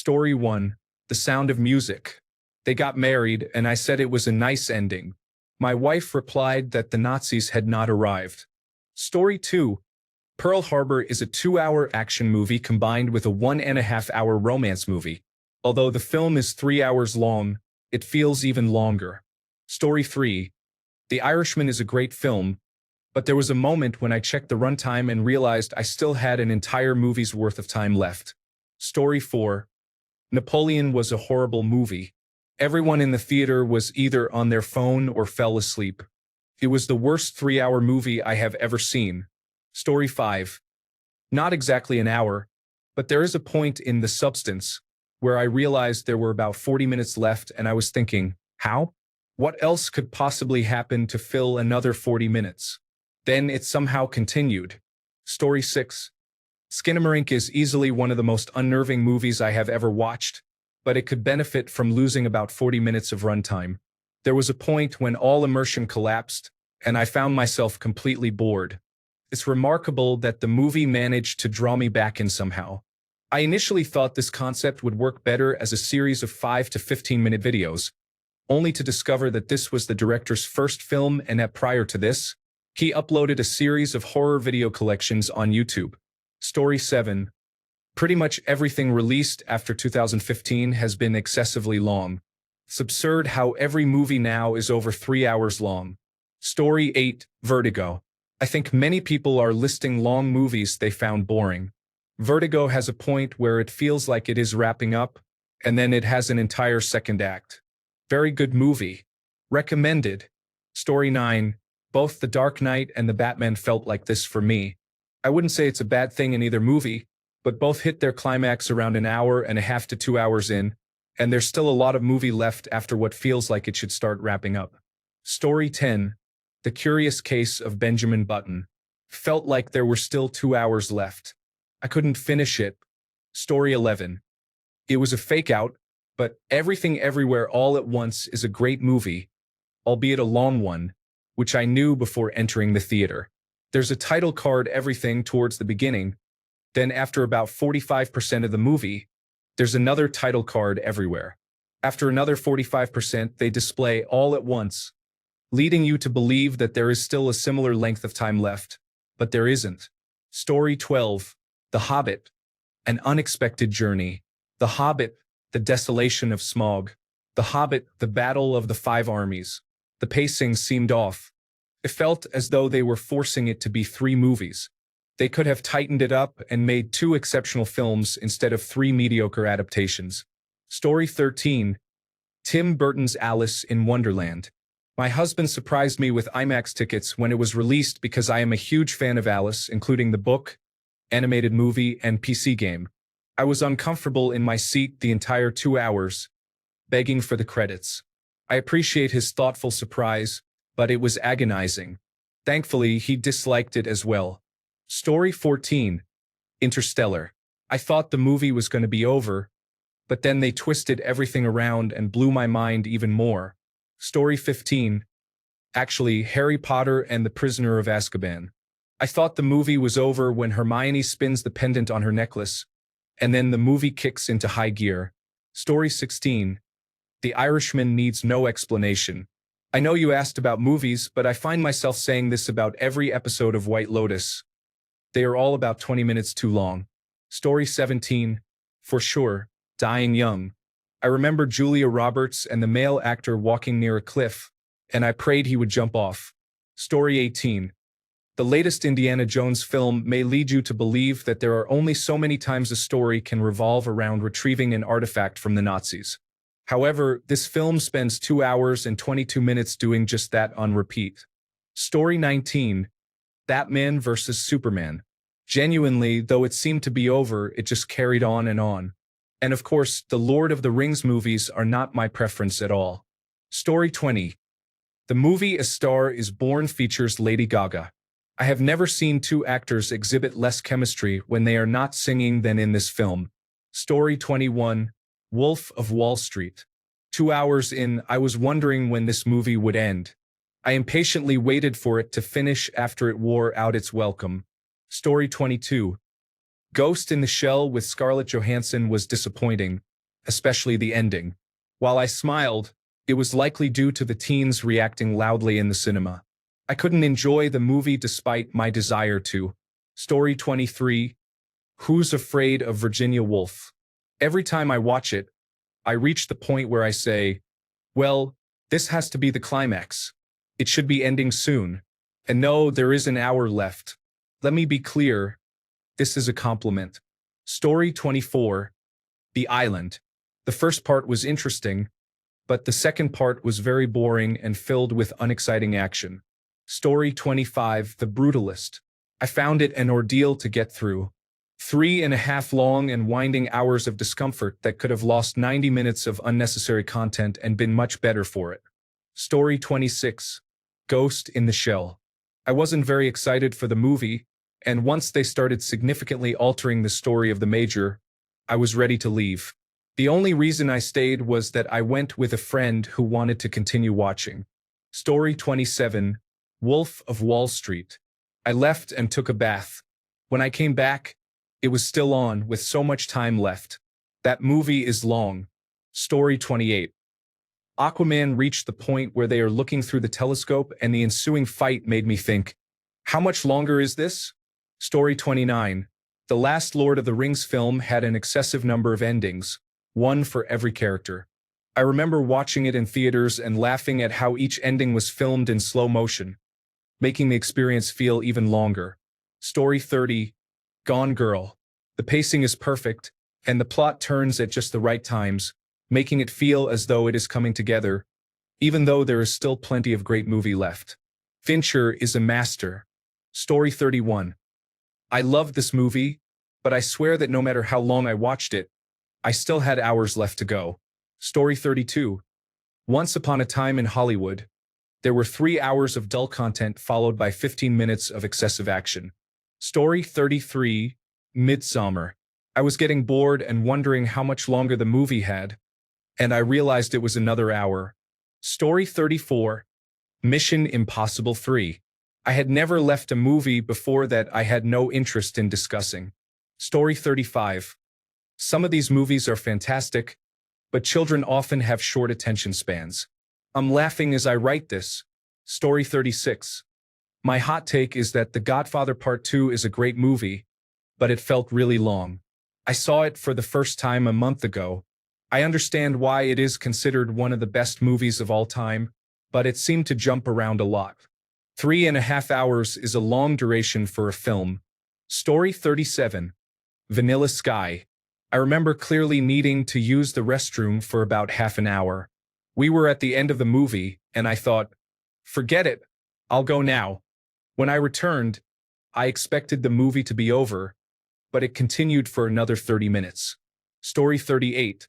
Story 1. The Sound of Music. They got married, and I said it was a nice ending. My wife replied that the Nazis had not arrived. Story 2. Pearl Harbor is a 2-hour action movie combined with a 1.5-hour romance movie. Although the film is 3 hours long, it feels even longer. Story 3. The Irishman is a great film, but there was a moment when I checked the runtime and realized I still had an entire movie's worth of time left. Story 4. Napoleon was a horrible movie. Everyone in the theater was either on their phone or fell asleep. It was the worst 3-hour movie I have ever seen. Story 5. Not exactly an hour, but there is a point in The Substance where I realized there were about 40 minutes left and I was thinking, how? What else could possibly happen to fill another 40 minutes? Then it somehow continued. Story 6. Skinamarink is easily one of the most unnerving movies I have ever watched, but it could benefit from losing about 40 minutes of runtime. There was a point when all immersion collapsed, and I found myself completely bored. It's remarkable that the movie managed to draw me back in somehow. I initially thought this concept would work better as a series of 5 to 15-minute videos, only to discover that this was the director's first film and that prior to this, he uploaded a series of horror video collections on YouTube. Story 7. Pretty much everything released after 2015 has been excessively long. It's absurd how every movie now is over 3 hours long. Story 8. Vertigo. I think many people are listing long movies they found boring. Vertigo has a point where it feels like it is wrapping up, and then it has an entire second act. Very good movie. Recommended. Story 9. Both The Dark Knight and The Batman felt like this for me. I wouldn't say it's a bad thing in either movie, but both hit their climax around an hour and a half to 2 hours in, and there's still a lot of movie left after what feels like it should start wrapping up. Story 10. The Curious Case of Benjamin Button. Felt like there were still 2 hours left. I couldn't finish it. Story 11. It was a fake-out, but Everything Everywhere All at Once is a great movie, albeit a long one, which I knew before entering the theater. There's a title card everything towards the beginning, then after about 45% of the movie, there's another title card everywhere. After another 45%, they display All at Once, leading you to believe that there is still a similar length of time left, but there isn't. Story 12. The Hobbit. An Unexpected Journey. The Hobbit. The Desolation of Smaug. The Hobbit. The Battle of the Five Armies. The pacing seemed off. It felt as though they were forcing it to be 3 movies. They could have tightened it up and made 2 exceptional films instead of 3 mediocre adaptations. Story 13. Tim Burton's Alice in Wonderland. My husband surprised me with IMAX tickets when it was released because I am a huge fan of Alice, including the book, animated movie, and PC game. I was uncomfortable in my seat the entire 2 hours, begging for the credits. I appreciate his thoughtful surprise, but it was agonizing. Thankfully, he disliked it as well. Story 14. Interstellar. I thought the movie was going to be over, but then they twisted everything around and blew my mind even more. Story 15. Actually, Harry Potter and the Prisoner of Azkaban. I thought the movie was over when Hermione spins the pendant on her necklace, and then the movie kicks into high gear. Story 16. The Irishman needs no explanation. I know you asked about movies, but I find myself saying this about every episode of White Lotus. They are all about 20 minutes too long. Story 17. For sure, Dying Young. I remember Julia Roberts and the male actor walking near a cliff, and I prayed he would jump off. Story 18. The latest Indiana Jones film may lead you to believe that there are only so many times a story can revolve around retrieving an artifact from the Nazis. However, this film spends 2 hours and 22 minutes doing just that on repeat. Story 19. Batman vs. Superman. Genuinely, though it seemed to be over, it just carried on and on. And of course, the Lord of the Rings movies are not my preference at all. Story 20. The movie A Star is Born features Lady Gaga. I have never seen 2 actors exhibit less chemistry when they are not singing than in this film. Story 21. Wolf of Wall Street. 2 hours in, I was wondering when this movie would end. I impatiently waited for it to finish after it wore out its welcome. Story 22. Ghost in the Shell with Scarlett Johansson was disappointing, especially the ending. While I smiled, it was likely due to the teens reacting loudly in the cinema. I couldn't enjoy the movie despite my desire to. Story 23. Who's Afraid of Virginia Woolf? Every time I watch it, I reach the point where I say, well, this has to be the climax. It should be ending soon. And no, there is an hour left. Let me be clear, this is a compliment. Story 24. The Island. The first part was interesting, but the second part was very boring and filled with unexciting action. Story 25. The Brutalist. I found it an ordeal to get through. 3.5 long and winding hours of discomfort that could have lost 90 minutes of unnecessary content and been much better for it. Story 26. Ghost in the Shell. I wasn't very excited for the movie, and once they started significantly altering the story of the Major, I was ready to leave. The only reason I stayed was that I went with a friend who wanted to continue watching. Story 27. Wolf of Wall Street. I left and took a bath. When I came back, it was still on, with so much time left. That movie is long. Story 28. Aquaman reached the point where they are looking through the telescope, and the ensuing fight made me think, how much longer is this? Story 29. The last Lord of the Rings film had an excessive number of endings, one for every character. I remember watching it in theaters and laughing at how each ending was filmed in slow motion, making the experience feel even longer. Story 30. Gone Girl. The pacing is perfect, and the plot turns at just the right times, making it feel as though it is coming together, even though there is still plenty of great movie left. Fincher is a master. Story 31. I loved this movie, but I swear that no matter how long I watched it, I still had hours left to go. Story 32. Once upon a time in Hollywood, there were 3 hours of dull content followed by 15 minutes of excessive action. Story 33. Midsummer. I was getting bored and wondering how much longer the movie had, and I realized it was another hour. Story 34. Mission Impossible 3. I had never left a movie before that I had no interest in discussing. Story 35. Some of these movies are fantastic, but children often have short attention spans. I'm laughing as I write this. Story 36. My hot take is that The Godfather Part 2 is a great movie, but it felt really long. I saw it for the first time a month ago. I understand why it is considered one of the best movies of all time, but it seemed to jump around a lot. 3.5 hours is a long duration for a film. Story 37. Vanilla Sky. I remember clearly needing to use the restroom for about half an hour. We were at the end of the movie, and I thought, forget it, I'll go now. When I returned, I expected the movie to be over, but it continued for another 30 minutes. Story 38.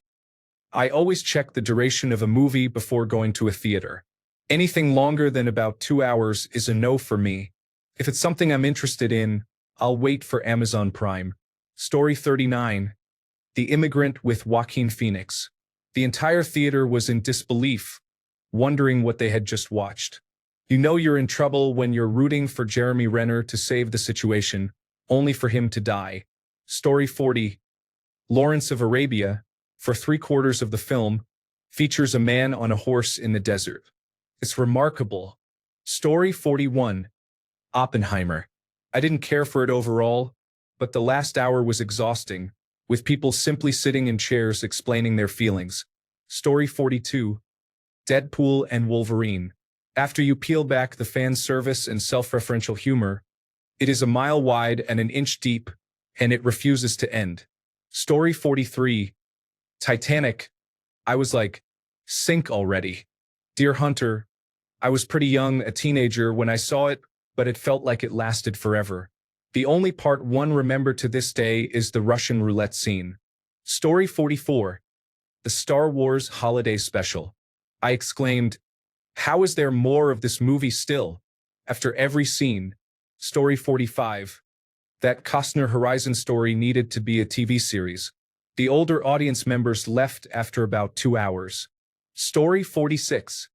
I always check the duration of a movie before going to a theater. Anything longer than about 2 hours is a no for me. If it's something I'm interested in, I'll wait for Amazon Prime. Story 39. The Immigrant with Joaquin Phoenix. The entire theater was in disbelief, wondering what they had just watched. You know you're in trouble when you're rooting for Jeremy Renner to save the situation, only for him to die. Story 40. Lawrence of Arabia, for 3/4 of the film, features a man on a horse in the desert. It's remarkable. Story 41. Oppenheimer. I didn't care for it overall, but the last hour was exhausting, with people simply sitting in chairs explaining their feelings. Story 42. Deadpool and Wolverine. After you peel back the fan service and self-referential humor, it is a mile wide and an inch deep, and it refuses to end. Story 43. Titanic. I was like, sink already. Dear Hunter. I was pretty young, a teenager, when I saw it, but it felt like it lasted forever. The only part one remember to this day is the Russian roulette scene. Story 44. The Star Wars Holiday Special. I exclaimed, how is there more of this movie still? After every scene. Story 45. That Costner Horizon story needed to be a TV series. The older audience members left after about 2 hours. Story 46.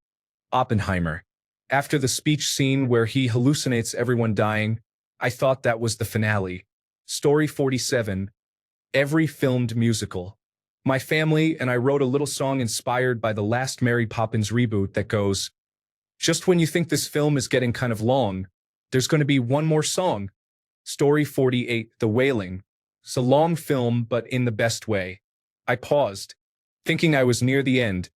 Oppenheimer. After the speech scene where he hallucinates everyone dying, I thought that was the finale. Story 47. Every filmed musical. my family and I wrote a little song inspired by the last Mary Poppins reboot that goes, "Just when you think this film is getting kind of long, there's going to be one more song." Story 48, The Wailing. It's a long film, but in the best way. I paused, thinking I was near the end,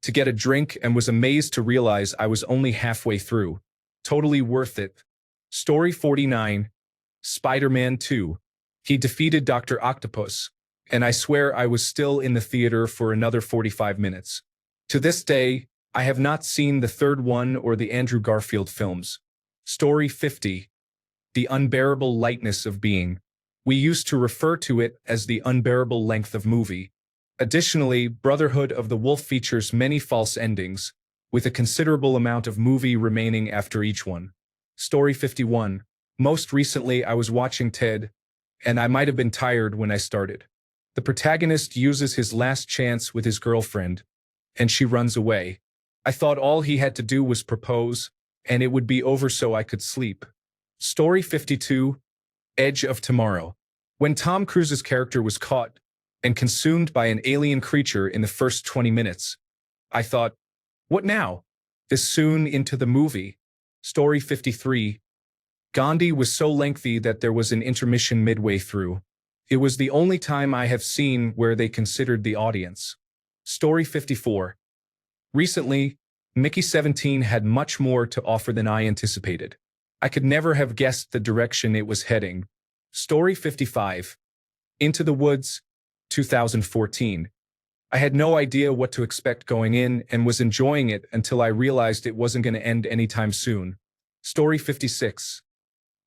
to get a drink and was amazed to realize I was only halfway through. Totally worth it. Story 49, Spider-Man 2. He defeated Dr. Octopus, and I swear I was still in the theater for another 45 minutes. To this day, I have not seen the third one or the Andrew Garfield films. Story 50, The Unbearable Lightness of Being. We used to refer to it as the unbearable length of movie. Additionally, Brotherhood of the Wolf features many false endings, with a considerable amount of movie remaining after each one. Story 51. Most recently, I was watching Ted, and I might have been tired when I started. The protagonist uses his last chance with his girlfriend, and she runs away. I thought all he had to do was propose, and it would be over so I could sleep. Story 52. Edge of Tomorrow. When Tom Cruise's character was caught and consumed by an alien creature in the first 20 minutes, I thought, what now? This soon into the movie? Story 53. Gandhi was so lengthy that there was an intermission midway through. It was the only time I have seen where they considered the audience. Story 54. Recently, Mickey 17 had much more to offer than I anticipated. I could never have guessed the direction it was heading. Story 55. Into the Woods, 2014. I had no idea what to expect going in and was enjoying it until I realized it wasn't going to end anytime soon. Story 56.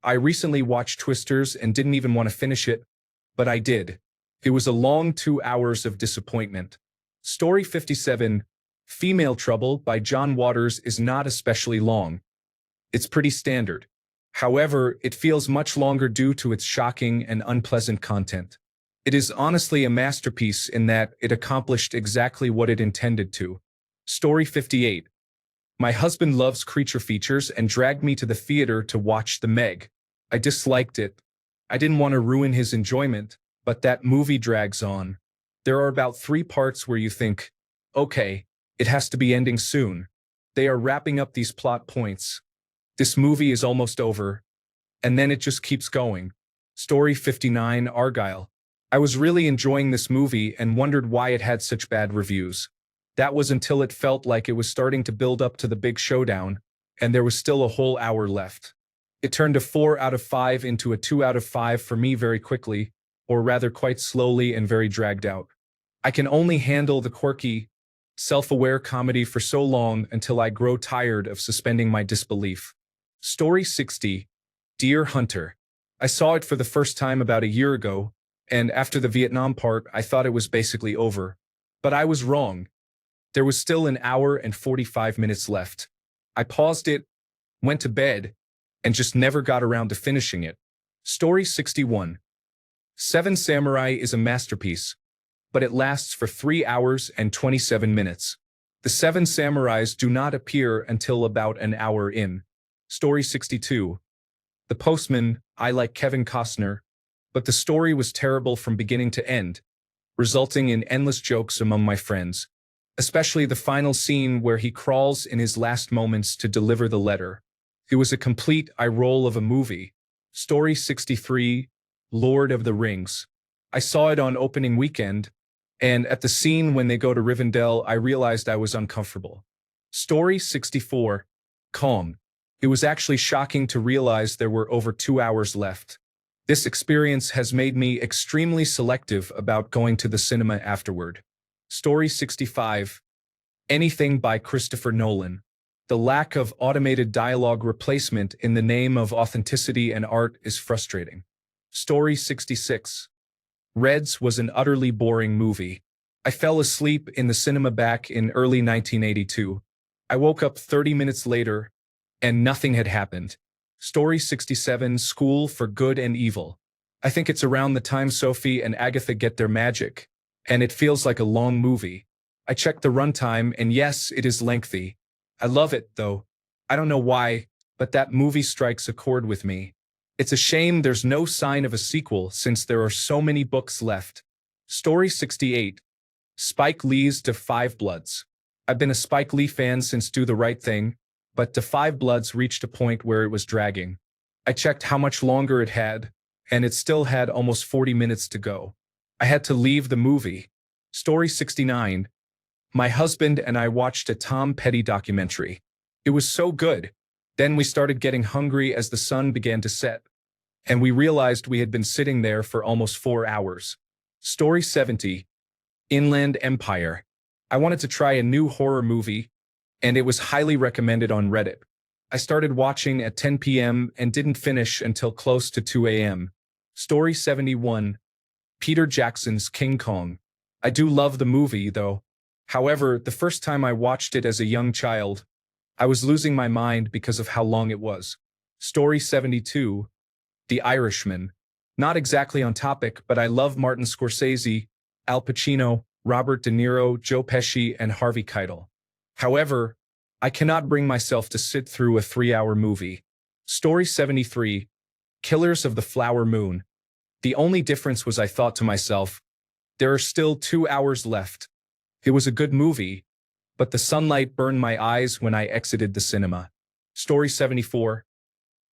I recently watched Twisters and didn't even want to finish it, but I did. It was a long 2 hours of disappointment. Story 57. Female Trouble by John Waters is not especially long. It's pretty standard. However, it feels much longer due to its shocking and unpleasant content. It is honestly a masterpiece in that it accomplished exactly what it intended to. Story 58. My husband loves creature features and dragged me to the theater to watch The Meg. I disliked it. I didn't want to ruin his enjoyment, but that movie drags on. There are about 3 parts where you think, okay, it has to be ending soon. They are wrapping up these plot points. This movie is almost over, and then it just keeps going. Story 59, Argyle. I was really enjoying this movie and wondered why it had such bad reviews. That was until it felt like it was starting to build up to the big showdown, and there was still a whole hour left. It turned a 4 out of 5 into a 2 out of 5 for me very quickly, or rather quite slowly and very dragged out. I can only handle the quirky, self-aware comedy for so long until I grow tired of suspending my disbelief. Story 60, Deer Hunter. I saw it for the first time about a year ago, and after the Vietnam part, I thought it was basically over. But I was wrong. There was still an hour and 45 minutes left. I paused it, went to bed, and just never got around to finishing it. Story 61. Seven Samurai is a masterpiece, but it lasts for 3 hours and 27 minutes. The Seven Samurais do not appear until about an hour in. Story 62. The Postman. I like Kevin Costner, but the story was terrible from beginning to end, resulting in endless jokes among my friends, especially the final scene where he crawls in his last moments to deliver the letter. It was a complete eye roll of a movie. Story 63, Lord of the Rings. I saw it on opening weekend, and at the scene when they go to Rivendell, I realized I was uncomfortable. Story 64, Calm. It was actually shocking to realize there were over 2 hours left. This experience has made me extremely selective about going to the cinema afterward. Story 65, Anything by Christopher Nolan. The lack of automated dialogue replacement in the name of authenticity and art is frustrating. Story 66. Reds was an utterly boring movie. I fell asleep in the cinema back in early 1982. I woke up 30 minutes later, and nothing had happened. Story 67, School for Good and Evil. I think it's around the time Sophie and Agatha get their magic, and it feels like a long movie. I checked the runtime, and yes, it is lengthy. I love it, though. I don't know why, but that movie strikes a chord with me. It's a shame there's no sign of a sequel since there are so many books left. Story 68, Spike Lee's Da 5 Bloods. I've been a Spike Lee fan since Do the Right Thing, but Da 5 Bloods reached a point where it was dragging. I checked how much longer it had, and it still had almost 40 minutes to go. I had to leave the movie. Story 69. My husband and I watched a Tom Petty documentary. It was so good. Then we started getting hungry as the sun began to set, and we realized we had been sitting there for almost 4 hours. Story 70. Inland Empire. I wanted to try a new horror movie, and it was highly recommended on Reddit. I started watching at 10 p.m. and didn't finish until close to 2 a.m. Story 71. Peter Jackson's King Kong. I do love the movie, though. However, the first time I watched it as a young child, I was losing my mind because of how long it was. Story 72. The Irishman. Not exactly on topic, but I love Martin Scorsese, Al Pacino, Robert De Niro, Joe Pesci, and Harvey Keitel. However, I cannot bring myself to sit through a 3-hour movie. Story 73. Killers of the Flower Moon. The only difference was I thought to myself, there are still 2 hours left. It was a good movie, but the sunlight burned my eyes when I exited the cinema. Story 74.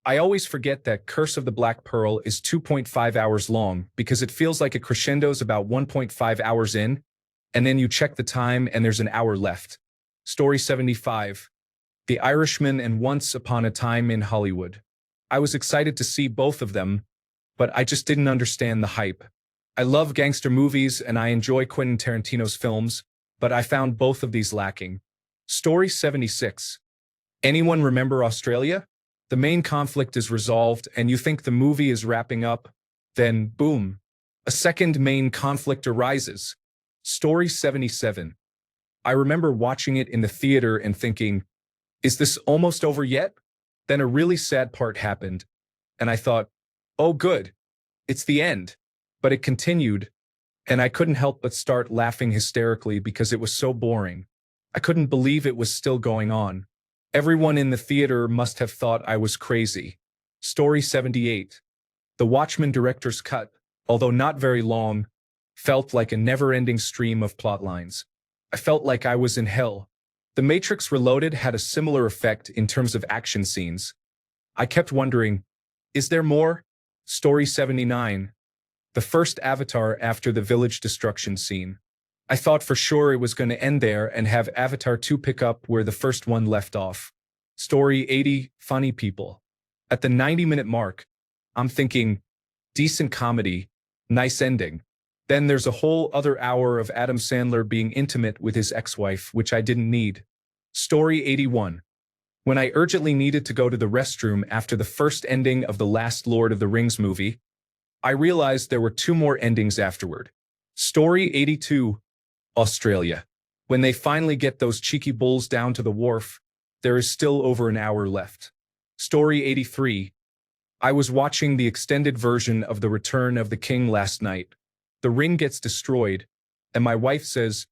I always forget that Curse of the Black Pearl is 2.5 hours long because it feels like it crescendos about 1.5 hours in, and then you check the time and there's an hour left. Story 75. The Irishman and Once Upon a Time in Hollywood. I was excited to see both of them, but I just didn't understand the hype. I love gangster movies and I enjoy Quentin Tarantino's films, but I found both of these lacking. Story 76. Anyone remember Australia? The main conflict is resolved and you think the movie is wrapping up, then boom, a second main conflict arises. Story 77. I remember watching it in the theater and thinking, is this almost over yet? Then a really sad part happened, and I thought, oh good, it's the end. But it continued, and I couldn't help but start laughing hysterically because it was so boring. I couldn't believe it was still going on. Everyone in the theater must have thought I was crazy. Story 78. The Watchmen director's cut, although not very long, felt like a never-ending stream of plot lines. I felt like I was in hell. The Matrix Reloaded had a similar effect in terms of action scenes. I kept wondering, is there more? Story 79. The first Avatar after the village destruction scene. I thought for sure it was going to end there and have Avatar 2 pick up where the first one left off. Story 80. Funny people. At the 90-minute mark, I'm thinking, decent comedy, nice ending. Then there's a whole other hour of Adam Sandler being intimate with his ex-wife, which I didn't need. Story 81. When I urgently needed to go to the restroom after the first ending of the last Lord of the Rings movie, I realized there were 2 more endings afterward. Story 82. Australia. When they finally get those cheeky bulls down to the wharf, there is still over an hour left. Story 83. I was watching the extended version of The Return of the King last night. The ring gets destroyed, and my wife says,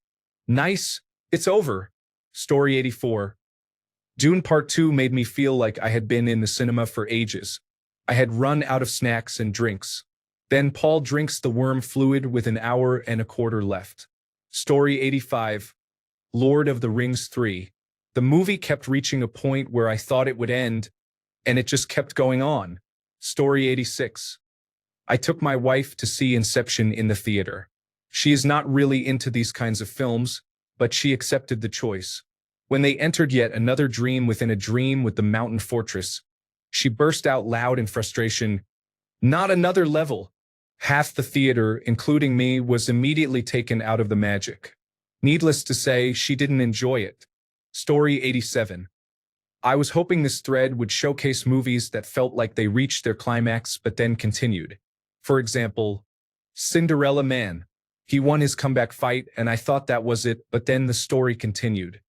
nice, it's over. Story 84. Dune Part 2 made me feel like I had been in the cinema for ages. I had run out of snacks and drinks. Then Paul drinks the worm fluid with an hour and a quarter left. Story 85. Lord of the Rings 3. The movie kept reaching a point where I thought it would end, and it just kept going on. Story 86. I took my wife to see Inception in the theater. She is not really into these kinds of films, but she accepted the choice. When they entered yet another dream within a dream with the mountain fortress, she burst out loud in frustration, "Not another level!" Half the theater, including me, was immediately taken out of the magic. Needless to say, she didn't enjoy it. Story 87. I was hoping this thread would showcase movies that felt like they reached their climax but then continued. For example, Cinderella Man. He won his comeback fight and I thought that was it, but then the story continued.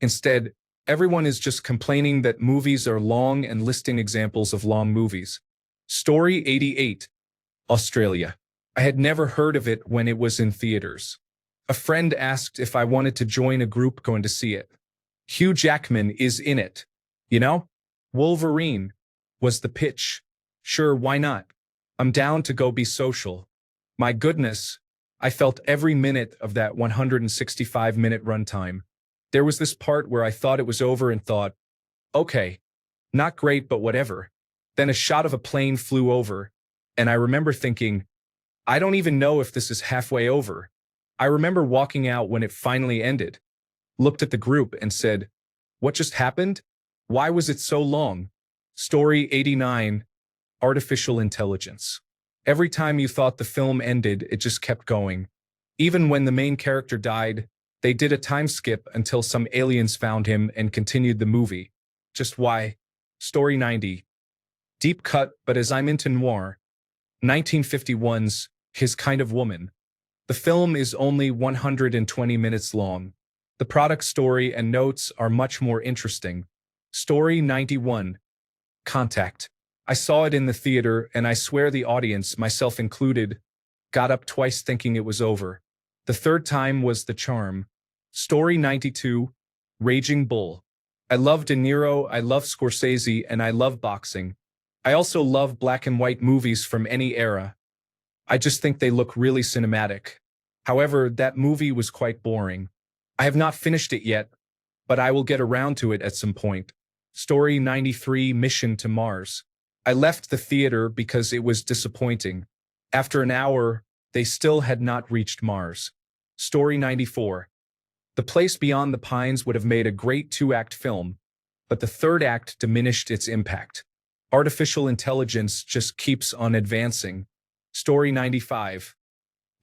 Instead, everyone is just complaining that movies are long and listing examples of long movies. Story 88. Australia. I had never heard of it when it was in theaters. A friend asked if I wanted to join a group going to see it. Hugh Jackman is in it. You know? Wolverine was the pitch. Sure, why not? I'm down to go be social. My goodness, I felt every minute of that 165-minute runtime. There was this part where I thought it was over and thought, okay, not great, but whatever. Then a shot of a plane flew over, and I remember thinking, I don't even know if this is halfway over. I remember walking out when it finally ended, looked at the group and said, what just happened? Why was it so long? Story 89, Artificial Intelligence. Every time you thought the film ended, it just kept going. Even when the main character died, they did a time skip until some aliens found him and continued the movie. Just why? Story 90. Deep cut, but as I'm into noir, 1951's His Kind of Woman. The film is only 120 minutes long. The product story and notes are much more interesting. Story 91. Contact. I saw it in the theater, and I swear the audience, myself included, got up twice thinking it was over. The third time was the charm. Story 92. Raging Bull. I love De Niro, I love Scorsese, and I love boxing. I also love black and white movies from any era. I just think they look really cinematic. However, that movie was quite boring. I have not finished it yet, but I will get around to it at some point. Story 93. Mission to Mars. I left the theater because it was disappointing. After an hour, they still had not reached Mars. Story 94. The Place Beyond the Pines would have made a great two-act film, but the third act diminished its impact. Artificial intelligence just keeps on advancing. Story 95.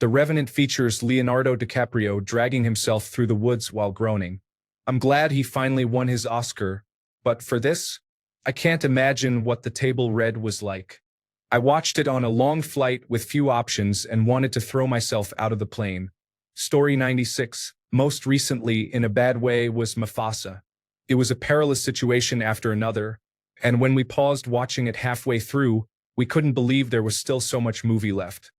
The Revenant features Leonardo DiCaprio dragging himself through the woods while groaning. I'm glad he finally won his Oscar, but for this, I can't imagine what the table read was like. I watched it on a long flight with few options and wanted to throw myself out of the plane. Story 96. Most recently, in a bad way, was Mufasa. It was a perilous situation after another, and when we paused watching it halfway through, we couldn't believe there was still so much movie left.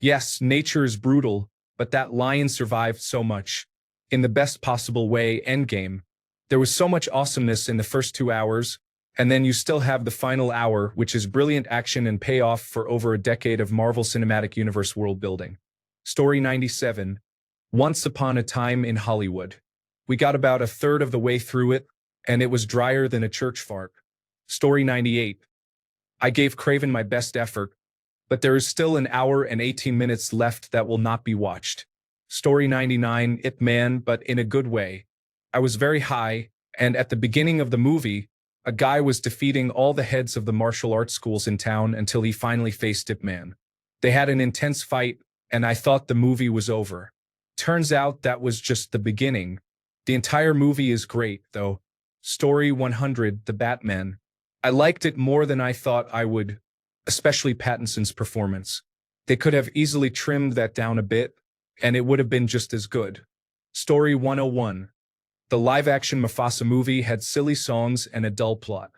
Yes, nature is brutal, but that lion survived so much. In the best possible way, Endgame. There was so much awesomeness in the first 2 hours, and then you still have the final hour, which is brilliant action and payoff for over a decade of Marvel Cinematic Universe world building. Story 97. Once Upon a Time in Hollywood. We got about a third of the way through it, and it was drier than a church fart. Story 98. I gave Craven my best effort, but there is still an hour and 18 minutes left that will not be watched. Story 99. Ip Man, but in a good way. I was very high, and at the beginning of the movie, a guy was defeating all the heads of the martial arts schools in town until he finally faced Ip Man. They had an intense fight, and I thought the movie was over. Turns out that was just the beginning. The entire movie is great, though. Story 100. The Batman. I liked it more than I thought I would, especially Pattinson's performance. They could have easily trimmed that down a bit, and it would have been just as good. Story 101. The live-action Mufasa movie had silly songs and a dull plot.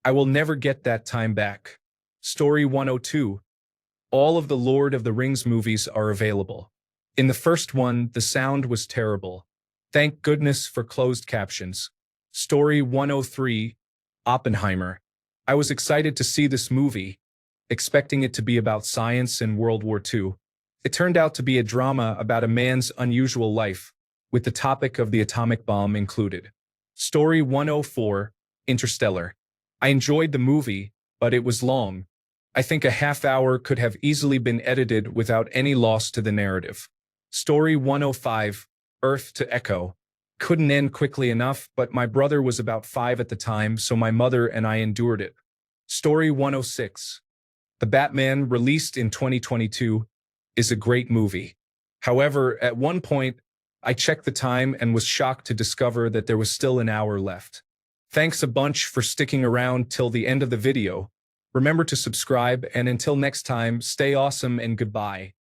I will never get that time back. Story 102. All of the Lord of the Rings movies are available. In the first one, the sound was terrible. Thank goodness for closed captions. Story 103. Oppenheimer. I was excited to see this movie, expecting it to be about science and World War II. It turned out to be a drama about a man's unusual life, with the topic of the atomic bomb included. Story 104. Interstellar. I enjoyed the movie, but it was long. I think a half hour could have easily been edited without any loss to the narrative. Story 105. Earth to Echo. Couldn't end quickly enough, but my brother was about 5 at the time, so my mother and I endured it. Story 106. The Batman, released in 2022, is a great movie. However, at one point, I checked the time and was shocked to discover that there was still an hour left. Thanks a bunch for sticking around till the end of the video. Remember to subscribe, and until next time, stay awesome and goodbye.